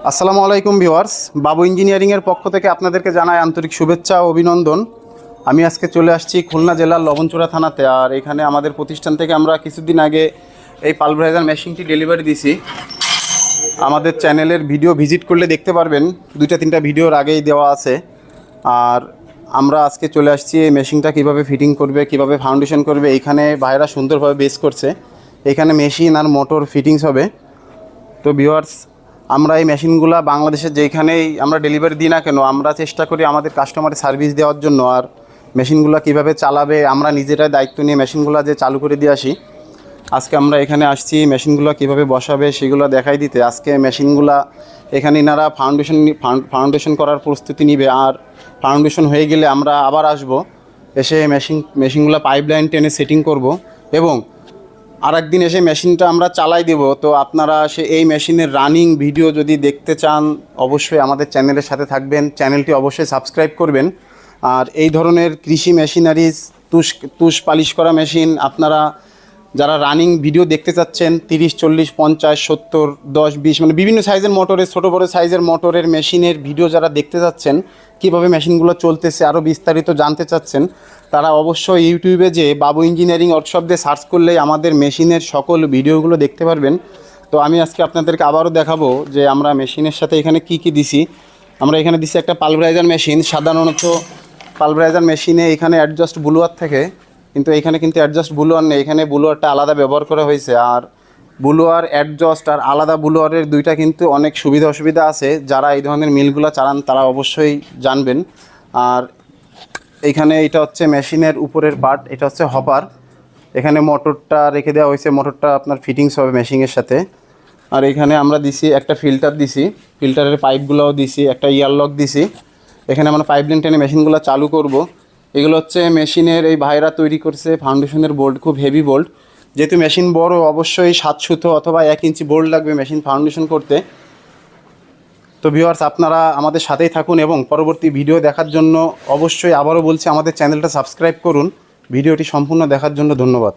আসসালামু আলাইকুম ভিউয়ার্স, বাবু ইঞ্জিনিয়ারিংয়ের পক্ষ থেকে আপনাদেরকে জানাই আন্তরিক শুভেচ্ছা ও অভিনন্দন। আমি আজকে চলে আসছি খুলনা জেলার লবণচূড়া থানাতে। আর এখানে আমাদের প্রতিষ্ঠান থেকে আমরা কিছুদিন আগে এই পালভারাইজার মেশিনটি ডেলিভারি দিছি। আমাদের চ্যানেলের ভিডিও ভিজিট করলে দেখতে পারবেন, 2-3টা ভিডিওর আগেই দেওয়া আছে। আর আমরা আজকে চলে আসছি এই মেশিনটা কীভাবে ফিটিং করবে, কিভাবে ফাউন্ডেশন করবে। এইখানে ভাইরা সুন্দরভাবে বেস করছে। এখানে মেশিন আর মোটর ফিটিংস হবে। তো ভিউয়ার্স, আমরা এই মেশিনগুলো বাংলাদেশের যেখানেই আমরা ডেলিভারি দিই না কেন, আমরা চেষ্টা করি আমাদের কাস্টমারের সার্ভিস দেওয়ার জন্য। আর মেশিনগুলো কীভাবে চালাবে আমরা নিজেরাই দায়িত্ব নিয়ে মেশিনগুলো যে চালু করে দিয়ে আসি। আজকে আমরা এখানে আসছি মেশিনগুলো কীভাবে বসাবে সেগুলো দেখাই দিতে। আজকে মেশিনগুলো এখানে এনারা ফাউন্ডেশন করার প্রস্তুতি নিবে। আর ফাউন্ডেশন হয়ে গেলে আমরা আবার আসব, এসে মেশিনগুলো পাইপলাইন টেনে সেটিং করব এবং আর একদিন এসে মেশিনটা আমরা চালাই দেব। তো আপনারা এই মেশিনের রানিং ভিডিও যদি দেখতে চান অবশ্যই আমাদের চ্যানেলের সাথে থাকবেন, চ্যানেলটি অবশ্যই সাবস্ক্রাইব করবেন। আর এই ধরনের কৃষি মেশিনারিজ, তুষ পালিশ করা মেশিন আপনারা যারা রানিং ভিডিও দেখতে চাচ্ছেন, 30, 40, 50, 70, 10, 20 মানে বিভিন্ন সাইজের মোটরের, ছোটো বড়ো সাইজের মোটরের মেশিনের ভিডিও যারা দেখতে চাচ্ছেন, কীভাবে মেশিনগুলো চলতেছে আরও বিস্তারিত জানতে চাচ্ছেন, তারা অবশ্যই ইউটিউবে যে বাবু ইঞ্জিনিয়ারিং ওয়ার্কশপ দিয়ে সার্চ করলেই আমাদের মেশিনের সকল ভিডিওগুলো দেখতে পারবেন। তো আমি আজকে আপনাদেরকে আবারও দেখাবো যে আমরা মেশিনের সাথে এখানে কি দিছি। আমরা এখানে দিছি একটা পালভারাইজার মেশিন। সাধারণত পালভারাইজার মেশিনে এখানে অ্যাডজাস্ট ব্লুয়ার থাকে, কিন্তু এখানে কিন্তু অ্যাডজাস্ট ব্লুয়ার নেই। এখানে ব্লুয়ারটা আলাদা ব্যবহার করা হয়েছে। আর ব্লুয়ার, অ্যাডজাস্ট আর আলাদা ব্লুয়ারের দুইটা কিন্তু অনেক সুবিধা অসুবিধা আছে। যারা এই ধরনের মিলগুলো চালান তারা অবশ্যই জানবেন। আর এইখানে এটা হচ্ছে মেশিনের উপরের পার্ট, এটা হচ্ছে হপার। এখানে মোটরটা রেখে দেওয়া হয়েছে, মোটরটা আপনার ফিটিংস হবে মেশিনের সাথে। আর এখানে আমরা দিছি একটা ফিল্টার দিছি, ফিল্টারের পাইপগুলোও দিছি, একটা ইয়ারলক দিছি। এখানে আমরা পাইপলাইন টেনে মেশিনগুলো চালু করব। এগুলো হচ্ছে মেশিনের এই ভাইরা তৈরি করছে ফাউন্ডেশনের বোল্ট, খুব হেভি বোল্ট। যেহেতু মেশিন বড়, অবশ্যই 7 সুতো অথবা 1 ইঞ্চি বোল্ট লাগবে মেশিন ফাউন্ডেশন করতে। তো ভিউয়ার্স, আপনারা আমাদের সাথেই থাকুন এবং পরবর্তী ভিডিও দেখার জন্য অবশ্যই আবারও বলছি আমাদের চ্যানেলটা সাবস্ক্রাইব করুন। ভিডিওটি সম্পূর্ণ দেখার জন্য ধন্যবাদ।